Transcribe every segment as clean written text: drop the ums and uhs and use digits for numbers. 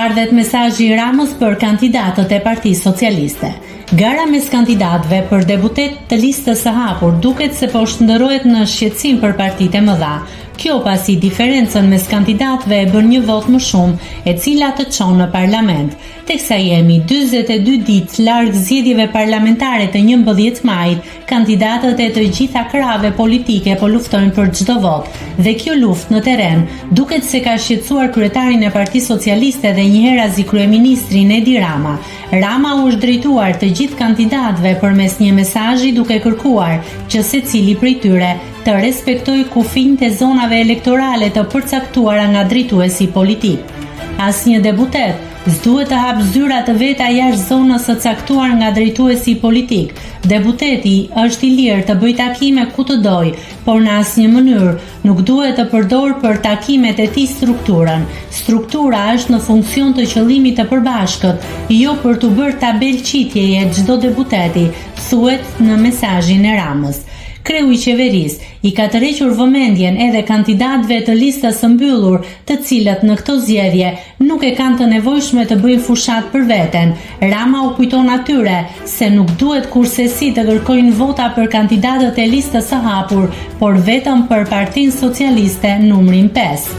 Ardhet mesazhi i Ramës për kandidatët e Partisë Socialiste. Gara mes kandidatëve për deputet të listës së hapur duket se po shndërrohet në shqetësim për partitë e mëdha. Kjo pasi diferencën mes kandidatëve e bën një vot më shumë, e cila të çon në parlament. Teksa jemi 42 ditë larg zgjedhjeve parlamentare të 11 majit, kandidatët e të gjitha krahave politike po luftojnë për çdo vot. Dhe kjo luftë në terren duket se ka shqetësuar kryetarin e Partisë Socialiste dhe njëherëzi kryeministrin Edi Rama. Rama u është drejtuar të gjithë kandidatëve përmes një mesazhi duke kërkuar që secili prej tyre të respektojë kufinjtë e zonave elektorale të përcaktuara nga drejtuesi politik. Asnjë deputet s'duhet të hapë zyra të veta jashtë zonës së caktuar nga drejtuesi politik. Deputeti është i lirë të bëjë takime ku të dojë, por në asnjë mënyrë nuk duhet të përdorë për takimet e tij strukturën. Struktura është në funksion të qëllimit të përbashkët, jo për të bërë tabelqitjeje çdo deputeti, thuhet në mesazhin e Ramës. Kreu i qeverisë i ka tërhequr vëmendjen edhe kandidatëve të listës së mbyllur, të cilët në këto zgjedhje nuk e kanë të nevojshme të bëjnë fushat për veten. Rama u kujton atyre se nuk duhet kurrësi të kërkojnë vota për kandidatët e listës së hapur, por vetëm për Partinë Socialiste numrin 5.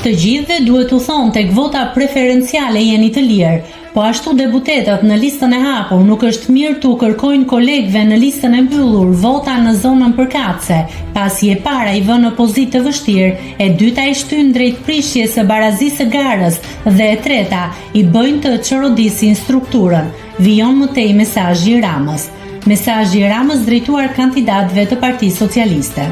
Të gjithëve duhet u thonë tek vota preferenciale jeni të lirë, po ashtu deputetët në listën e hapur nuk është mirë të kërkojnë kolegëve në listën e mbyllur vota në zonën përkatëse, pasi e para i vën në pozitë të vështirë, e dyta i shtyn drejt prishjes së barazisë së garës dhe e treta i bëjnë të çorodisin strukturën. Vijon mëtej mesazhi i Ramës. Mesazhi i Ramës drejtuar kandidatëve të Partisë Socialiste.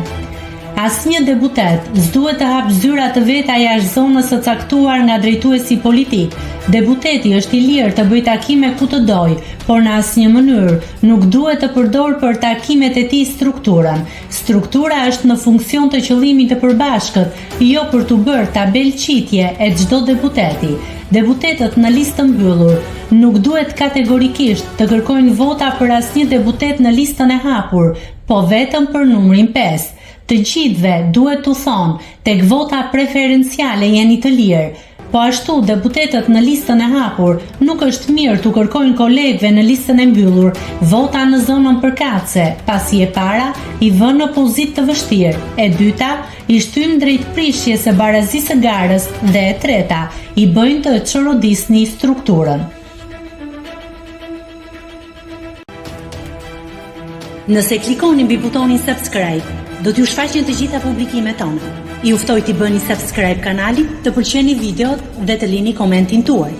Asnjë deputet s'duhet të hapë zyra të veta jashtë zonës së caktuar nga drejtuesi politik. Deputeti është i lirë të bëjë takime ku të dojë, por në asnjë mënyrë nuk duhet të përdorë për takimet e tij strukturën. Struktura është në funksion të qëllimit të përbashkët, jo për të bërë tabelqitje e çdo deputeti. Deputetët në listë mbyllur nuk duhet kategorikisht të kërkojnë vota për asnjë deputet në listën e hapur, po vetëm për numrin 5. Të gjithëve duhet të thonë, tek vota preferenciale jeni të lirë, po ashtu deputetët në listën e hapur nuk është mirë të kërkojnë kolegëve në listën e mbyllur vota në zonën përkatëse, pasi e para i vën në pozitë të vështirë, e dyta i shtyn drejt prishjes së barazisë së garës dhe e treta i bëjnë të çorodisni strukturën. Nëse klikoni mbi butonin subscribe, do t'ju shfaqen të gjitha publikimet tona. Ju ftoj t'i bëni subscribe kanalit, të pëlqeni videot dhe të lini komentin tuaj.